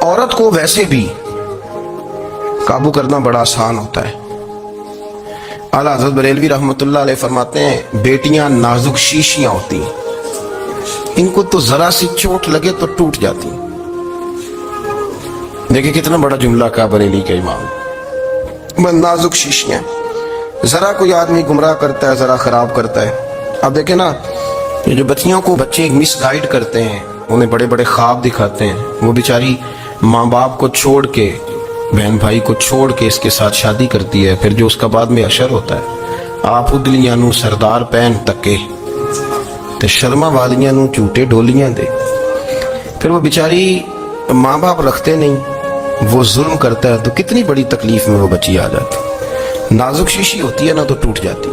عورت کو ویسے بھی قابو کرنا بڑا آسان ہوتا ہے. اعلیٰ حضرت بریلوی رحمۃ اللہ علیہ فرماتے ہیں بیٹیاں نازک شیشیاں ہوتی ہیں, ان کو تو ذرا سی چوٹ لگے تو ٹوٹ جاتی ہیں. دیکھیں کتنا بڑا جملہ کہا بریلی کے امام, نازک شیشیاں, ذرا کوئی آدمی گمراہ کرتا ہے ذرا خراب کرتا ہے. اب دیکھیں نا, یہ جو بچیوں کو بچے مس گائیڈ کرتے ہیں, انہیں بڑے بڑے خواب دکھاتے ہیں, وہ بیچاری ماں باپ کو چھوڑ کے, بہن بھائی کو چھوڑ کے اس کے ساتھ شادی کرتی ہے. پھر جو اس کا بعد میں اشر ہوتا ہے, آپ ادلیاں نو سردار پہن تکے تے شرما والیاں نو چوٹے ڈولیاں دے. پھر وہ بیچاری ماں باپ رکھتے نہیں, وہ ظلم کرتا ہے, تو کتنی بڑی تکلیف میں وہ بچی آ جاتی. نازک شیشی ہوتی ہے نا تو ٹوٹ جاتی.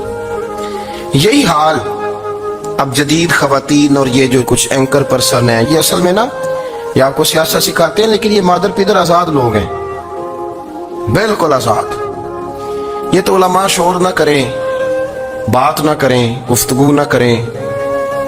یہی حال اب جدید خواتین اور یہ جو کچھ اینکر پرسن ہیں, یہ اصل میں نا یہ آپ کو سیاست سکھاتے ہیں, لیکن یہ مادر پیدر آزاد لوگ ہیں, بالکل آزاد. یہ تو علماء شور نہ کریں, بات نہ کریں, گفتگو نہ کریں,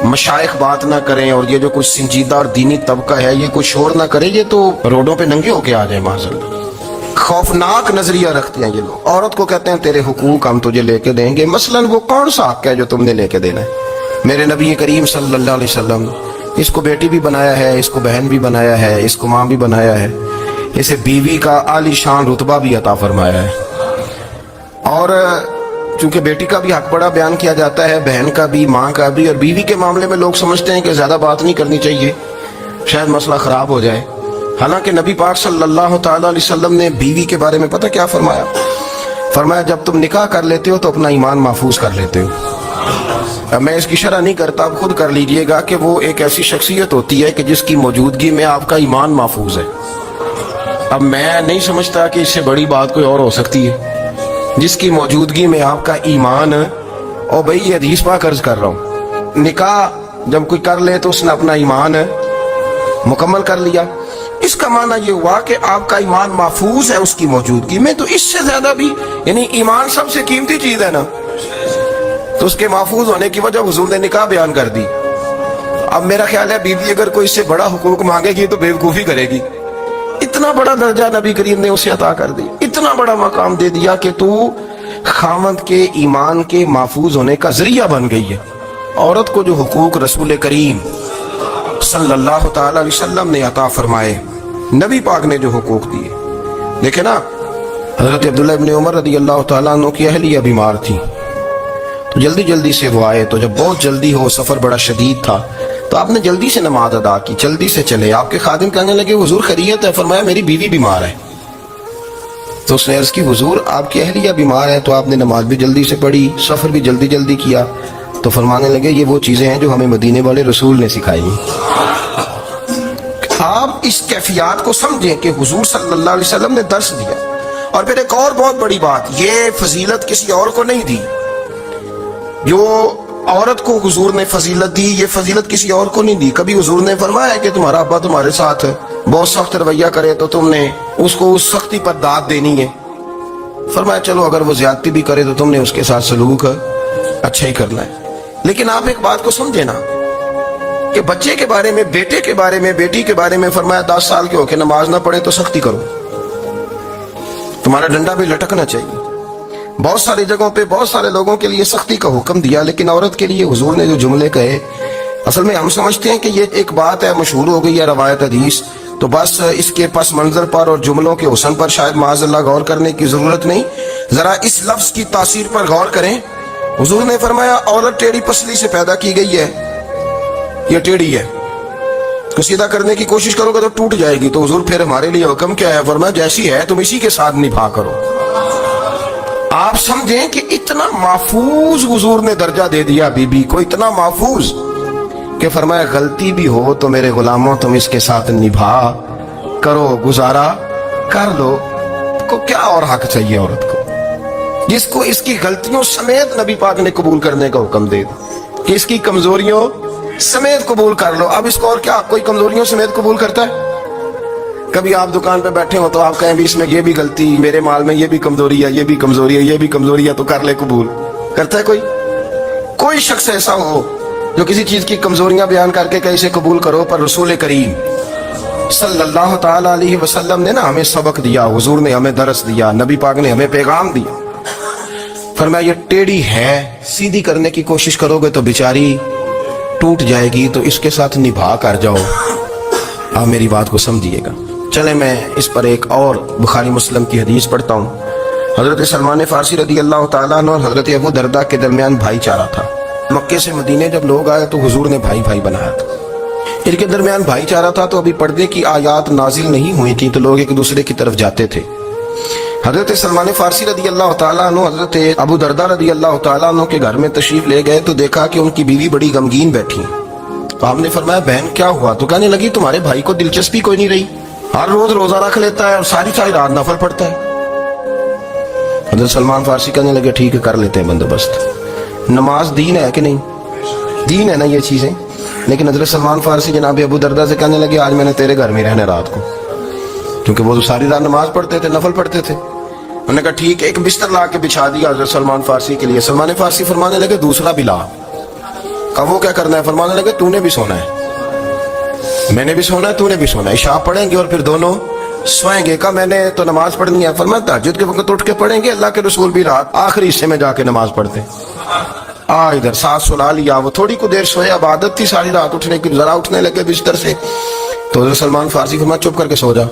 مشائخ بات نہ کریں, اور یہ جو کچھ سنجیدہ اور دینی طبقہ ہے یہ کچھ شور نہ کرے, یہ تو روڈوں پہ ننگے ہو کے آ جائیں. معذرت, خوفناک نظریہ رکھتے ہیں یہ لوگ. عورت کو کہتے ہیں تیرے حقوق ہم تجھے لے کے دیں گے. مثلاً وہ کون سا حق ہے جو تم نے لے کے دینا ہے؟ میرے نبی کریم صلی اللہ علیہ وسلم اس کو بیٹی بھی بنایا ہے, اس کو بہن بھی بنایا ہے, اس کو ماں بھی بنایا ہے, اسے بیوی کا عالی شان رتبہ بھی عطا فرمایا ہے. اور چونکہ بیٹی کا بھی حق بڑا بیان کیا جاتا ہے, بہن کا بھی, ماں کا بھی. اور بیوی کے معاملے میں لوگ سمجھتے ہیں کہ زیادہ بات نہیں کرنی چاہیے, شاید مسئلہ خراب ہو جائے. حالانکہ نبی پاک صلی اللہ تعالیٰ علیہ وسلم نے بیوی کے بارے میں پتہ کیا فرمایا؟ فرمایا جب تم نکاح کر لیتے ہو تو اپنا ایمان محفوظ کر لیتے ہو. اب میں اس کی شرح نہیں کرتا, اب خود کر لیجئے گا کہ وہ ایک ایسی شخصیت ہوتی ہے کہ جس کی موجودگی میں آپ کا ایمان محفوظ ہے. اب میں نہیں سمجھتا کہ اس سے بڑی بات کوئی اور ہو سکتی ہے, جس کی موجودگی میں آپ کا ایمان. اور بھئی یہ حدیث پاک عرض کر رہا ہوں, نکاح جب کوئی کر لے تو اس نے اپنا ایمان مکمل کر لیا. اس کا معنی یہ ہوا کہ آپ کا ایمان محفوظ ہے اس کی موجودگی میں. تو اس سے زیادہ بھی, یعنی ایمان سب سے قیمتی چیز ہے نا, تو اس کے محفوظ ہونے کی وجہ حضور نے نکاح بیان کر دی. اب میرا خیال ہے بیوی اگر کوئی اس سے بڑا حقوق مانگے گی تو بیوقوفی کرے گی. اتنا بڑا درجہ نبی کریم نے اسے عطا کر دی, اتنا بڑا مقام دے دیا کہ تو خاوند کے ایمان کے محفوظ ہونے کا ذریعہ بن گئی ہے. عورت کو جو حقوق رسول کریم صلی اللہ تعالی علیہ وسلم نے عطا فرمائے, نبی پاک نے جو حقوق دیے. دیکھیں نا, حضرت عبداللہ ابن عمر رضی اللہ تعالیٰ عنہ کی اہلیہ بیمار تھی, تو جلدی جلدی سے وہ آئے. تو جب بہت جلدی ہو, سفر بڑا شدید تھا, تو آپ نے جلدی سے نماز ادا کی, جلدی سے چلے. آپ کے خادم کہنے لگے حضور خیریت ہے؟ فرمایا میری بیوی بیمار ہے. تو اس نے عرض کی حضور آپ کی اہلیہ بیمار ہے. تو آپ نے نماز بھی جلدی سے پڑھی, سفر بھی جلدی جلدی کیا. تو فرمانے لگے یہ وہ چیزیں ہیں جو ہمیں مدینے والے رسول نے سکھائی. آپ اس کیفیات کو سمجھیں کہ حضور صلی اللہ علیہ وسلم نے درس دیا. اور پھر ایک اور بہت بڑی بات, یہ فضیلت کسی اور کو نہیں دی. جو عورت کو حضور نے فضیلت دی, یہ فضیلت کسی اور کو نہیں دی. کبھی حضور نے فرمایا کہ تمہارا ابا تمہارے ساتھ بہت سخت رویہ کرے تو تم نے اس کو اس سختی پر داد دینی ہے. فرمایا چلو اگر وہ زیادتی بھی کرے تو تم نے اس کے ساتھ سلوک اچھا ہی کرنا ہے. لیکن آپ ایک بات کو سمجھے نا کہ بچے کے بارے میں, بیٹے کے بارے میں, بیٹی کے بارے میں فرمایا 10 سال کے ہو کے نماز نہ پڑھے تو سختی کرو, تمہارا ڈنڈا بھی لٹکنا چاہیے. بہت ساری جگہوں پہ بہت سارے لوگوں کے لیے سختی کا حکم دیا, لیکن عورت کے لیے حضور نے جو جملے کہے, اصل میں ہم سمجھتے ہیں کہ یہ ایک بات ہے, مشہور ہو گئی ہے روایت حدیث, تو بس اس کے پس منظر پر اور جملوں کے حسن پر شاید معاذ اللہ غور کرنے کی ضرورت نہیں. ذرا اس لفظ کی تاثیر پر غور کریں. حضور نے فرمایا عورت ٹیڑھی پسلی سے پیدا کی گئی ہے, یہ ٹیڑھی ہے, تو سیدھا کرنے کی کوشش کرو گے تو ٹوٹ جائے گی. تو حضور پھر ہمارے لیے حکم کیا ہے؟ فرمایا جیسی ہے تم اسی کے ساتھ نبھا کرو. آپ سمجھیں کہ اتنا محفوظ حضور نے درجہ دے دیا بی بی کو, اتنا محفوظ کہ فرمایا غلطی بھی ہو تو میرے غلاموں تم اس کے ساتھ نبھا کرو, گزارا کر لو. کو کیا اور حق چاہیے عورت کو, جس کو اس کی غلطیوں سمیت نبی پاک نے قبول کرنے کا حکم دے دیا کہ اس کی کمزوریوں سمیت قبول کر لو. اب اس کو اور کیا کوئی کمزوریوں سمیت قبول کرتا ہے؟ کبھی آپ دکان پہ بیٹھے ہو تو آپ کہیں بھی اس میں یہ بھی غلطی, میرے مال میں یہ بھی کمزوری ہے, یہ بھی کمزوری ہے, یہ بھی کمزوری ہے, تو کر لے قبول. کرتا ہے کوئی؟ کوئی شخص ایسا ہو جو کسی چیز کی کمزوریاں بیان کر کے کہ اسے قبول کرو؟ پر رسول کریم صلی اللہ تعالی علیہ وسلم نے نا ہمیں سبق دیا، حضور نے ہمیں درس دیا، نبی پاک نے ہمیں پیغام دیا، فرمایا یہ ٹیڑھی ہے، سیدھی کرنے کی کوشش کرو گے تو بیچاری ٹوٹ جائے گی، تو اس کے ساتھ نبھا کر جاؤ۔ آپ میری بات کو سمجھیے گا۔ چلے میں اس پر ایک اور بخاری مسلم کی حدیث پڑھتا ہوں۔ حضرت سلمان فارسی رضی اللہ تعالیٰ عنہ اور حضرت ابو درداء کے درمیان بھائی چارہ تھا۔ مکے سے مدینے جب لوگ آئے تو حضور نے بھائی بھائی بنایا تھا، ان کے درمیان بھائی چارہ تھا، تو ابھی پردے کی آیات نازل نہیں ہوئی تھیں، تو لوگ ایک دوسرے کی طرف جاتے تھے۔ حضرت سلمان فارسی رضی اللہ تعالیٰ عنہ حضرت ابو درداء رضی اللہ تعالیٰ عنہ کے گھر میں تشریف لے گئے تو دیکھا کہ ان کی بیوی بڑی غمگین بیٹھی۔ تو آپ نے فرمایا بہن کیا ہوا؟ تو کہنے لگی تمہارے بھائی کو دلچسپی کوئی نہیں رہی، ہر روز روزہ رکھ لیتا ہے اور ساری رات نفل پڑھتا ہے۔ حضرت سلمان فارسی کہنے لگے ٹھیک ہے، کر لیتے ہیں بندوبست۔ نماز دین ہے کہ نہیں؟ دین ہے نا یہ چیزیں۔ لیکن حضرت سلمان فارسی جناب ابو درداء سے کہنے لگے آج میں نے تیرے گھر میں رہنا رات کو، کیونکہ وہ تو ساری رات نماز پڑھتے تھے، نفل پڑھتے تھے۔ انہوں نے کہا ٹھیک ہے، ایک بستر لا کے بچھا دیا حضرت سلمان فارسی کے لیے۔ سلمان فارسی فرمانے لگے دوسرا بھی لا۔ کہا وہ کیا کرنا ہے؟ فرمانے لگے تو نے بھی سونا ہے، میں نے بھی سونا ہے، تو نے بھی سونا ہے، عشاء پڑھیں گے اور پھر دونوں سوئیں گے۔ کہا میں نے تو نماز پڑھنی ہے۔ فرمایا تہجد کے وقت اٹھ کے پڑھیں گے، اللہ کے رسول بھی رات آخری حصے میں جا کے نماز پڑھتے۔ ادھر ساتھ سلا لیا، وہ تھوڑی کو دیر سوئے، اب عادت تھی ساری رات اٹھنے کی، ذرا اٹھنے لگے بستر سے تو حضرت سلمان فارسی فرمایا چپ کر کے سو جا،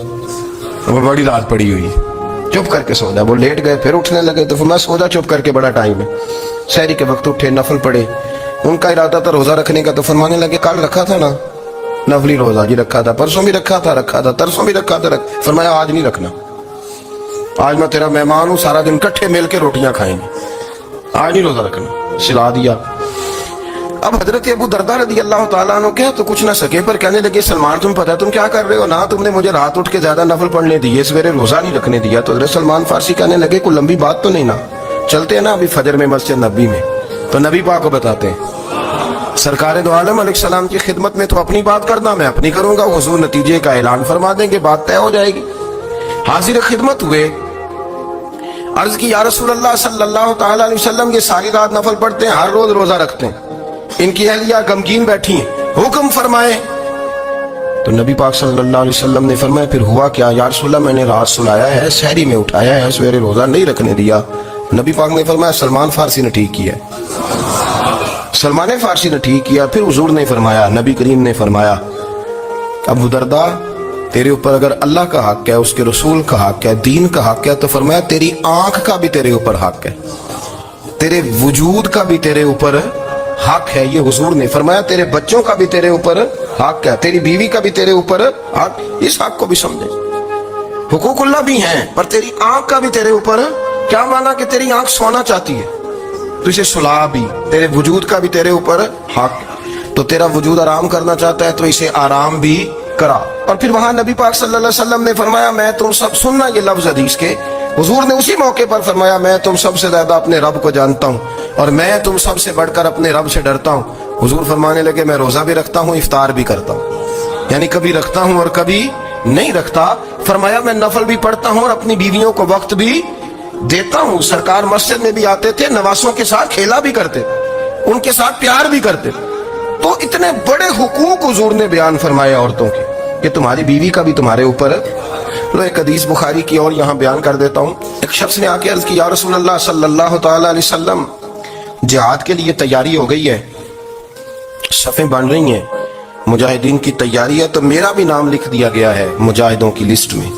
وہ بڑی رات پڑی ہوئی ہے، چپ کر کے سو جا۔ وہ لیٹ گئے، پھر اٹھنے لگے تو فرمایا سو جا چپ کر کے، بڑا ٹائم ہے۔ سحری کے وقت اٹھے، نفل پڑھے، ان کا ارادہ تھا روزہ رکھنے کا، تو فرمانے لگے کل رکھا تھا نا نفلی روزہ؟ جی رکھا تھا۔ پرسوں بھی رکھا تھا ترسوں بھی رکھا تھا۔ فرمایا آج نہیں رکھنا، آج میں تیرا مہمان ہوں، سارا دن کٹھے مل کے روٹیاں کھائیں گے، آج نہیں روزہ رکھنا، سلا دیا۔ اب حضرت ابو درداء رضی اللہ تعالیٰ عنہ کیا تو کچھ نہ سکے، پر کہنے لگے سلمان تم پتہ تم کیا کر رہے ہو؟ نہ تم نے مجھے رات اٹھ کے زیادہ نفل پڑھنے دیے، سویرے روزہ نہیں رکھنے دیا۔ تو حضرت سلمان فارسی کہنے لگے کوئی لمبی بات تو نہیں نا، چلتے ہیں نا ابھی فجر میں مسجد نبی میں، تو نبی پاک کو بتاتے ہیں سرکار دو عالم علیہ السلام کی خدمت میں تو اپنی بات کرنا میں اپنی کروں گا، حضور نتیجے کا اعلان فرما دیں گے، بات طے ہو جائے گی۔ حاضر خدمت ہوئے، عرض کی یا رسول اللہ صلی اللہ تعالی علیہ وسلم یہ ساری رات نفل پڑھتے ہیں، ہر روز روزہ رکھتے ہیں، ان کی اہلیہ غمگین بیٹھی ہیں، حکم فرمائے۔ تو نبی پاک صلی اللہ علیہ وسلم نے فرمایا پھر ہوا کیا؟ یا رسول اللہ میں نے رات سلایا ہے، سحری میں اٹھایا ہے، سویرے روزہ نہیں رکھنے دیا۔ نبی پاک نے فرمایا سلمان فارسی نے ٹھیک کیا، سلمان فارسی نے ٹھیک کیا۔ پھر حضور نے فرمایا، نبی کریم نے فرمایا ابو درداء تیرے اوپر اگر اللہ کا حق ہے، اس کے رسول کا حق ہے، دین کا حق ہے، تو فرمایا تیری آنکھ کا بھی تیرے اوپر حق ہے، تیرے وجود کا بھی تیرے اوپر حق ہے۔ یہ حضور نے فرمایا تیرے بچوں کا بھی تیرے اوپر حق ہے، تیری بیوی کا بھی تیرے اوپر حق۔ اس حق کو بھی سمجھے، حقوق اللہ بھی ہیں، پر تیری آنکھ کا بھی تیرے اوپر کیا مانا کہ تیری آنکھ سونا چاہتی ہے تو اسے سلا بھی، تیرے وجود کا بھی تیرے اوپر حق، تو تیرا وجود آرام کرنا چاہتا ہے تو اسے آرام بھی کرا۔ اور پھر وہاں نبی پاک صلی اللہ علیہ وسلم نے فرمایا میں تم سب سننا یہ لفظ حدیث کے، حضور نے اسی موقع پر فرمایا میں تم سب سے زیادہ اپنے رب کو جانتا ہوں اور میں تم سب سے بڑھ کر اپنے رب سے ڈرتا ہوں۔ حضور فرمانے لگے میں روزہ بھی رکھتا ہوں، افطار بھی کرتا ہوں، یعنی کبھی رکھتا ہوں اور کبھی نہیں رکھتا۔ فرمایا میں نفل بھی پڑھتا ہوں اور اپنی بیویوں کو وقت بھی دیتا ہوں۔ سرکار مسجد میں بھی آتے تھے، نواسوں کے ساتھ کھیلا بھی کرتے، ان کے ساتھ پیار بھی کرتے۔ تو اتنے بڑے حقوق حضور نے بیان فرمائے عورتوں کے کہ تمہاری بیوی کا بھی تمہارے اوپر۔ لو ایک حدیث بخاری کی اور یہاں بیان کر دیتا ہوں۔ ایک شخص نے آ کے عرض کی یا رسول اللہ صلی اللہ تعالی علیہ وسلم جہاد کے لیے تیاری ہو گئی ہے، صفیں بن رہی ہیں، مجاہدین کی تیاری ہے، تو میرا بھی نام لکھ دیا گیا ہے مجاہدوں کی لسٹ میں،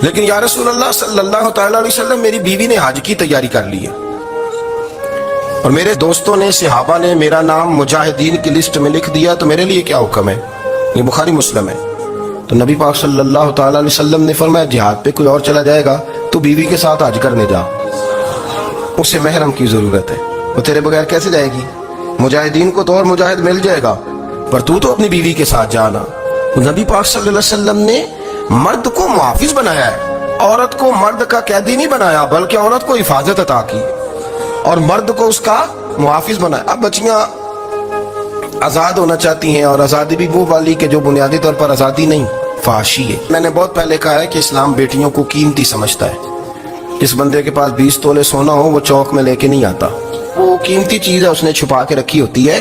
لیکن یا رسول اللہ صلی اللہ تعالی علیہ وسلم میری بیوی نے حج کی تیاری کر لی ہے اور میرے دوستوں نے صحابہ نے میرا نام مجاہدین کی لسٹ میں لکھ دیا، تو میرے لیے کیا حکم ہے؟ یہ بخاری مسلم ہے۔ تو نبی پاک صلی اللہ تعالی علیہ وسلم نے فرمایا جہاد پہ کوئی اور چلا جائے گا تو بیوی کے ساتھ حج کرنے جا، اسے محرم کی ضرورت ہے، وہ تیرے بغیر کیسے جائے گی؟ مجاہدین کو تو اور مجاہد مل جائے گا، پر تو اپنی بیوی کے ساتھ جانا۔ نبی پاک صلی اللہ علیہ وسلم نے مرد کو محافظ بنایا ہے، عورت کو مرد کا قیدی نہیں بنایا، بلکہ عورت کو حفاظت عطا کی اور مرد کو اس کا محافظ بنایا۔ اب بچیاں آزاد ہونا چاہتی ہیں، اور آزادی بھی وہ والی کہ جو بنیادی طور پر آزادی نہیں، فحاشی ہے۔ میں نے بہت پہلے کہا ہے کہ اسلام بیٹیوں کو قیمتی سمجھتا ہے۔ جس بندے کے پاس 20 تولے سونا ہو وہ چوک میں لے کے نہیں آتا، وہ قیمتی چیز ہے، اس نے چھپا کے رکھی ہوتی ہے،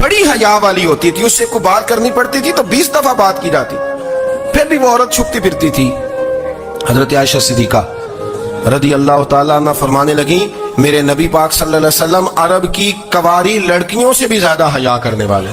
بڑی حیا والی ہوتی تھی، اس سے کوئی بات کرنی پڑتی تھی تو 20 دفعہ بات کی جاتی، پھر بھی وہ عورت چھپتی پھرتی تھی۔ حضرت عائشہ صدیقہ رضی اللہ تعالیٰ عنہ فرمانے لگیں میرے نبی پاک صلی اللہ علیہ وسلم عرب کی کواری لڑکیوں سے بھی زیادہ حیا کرنے والے۔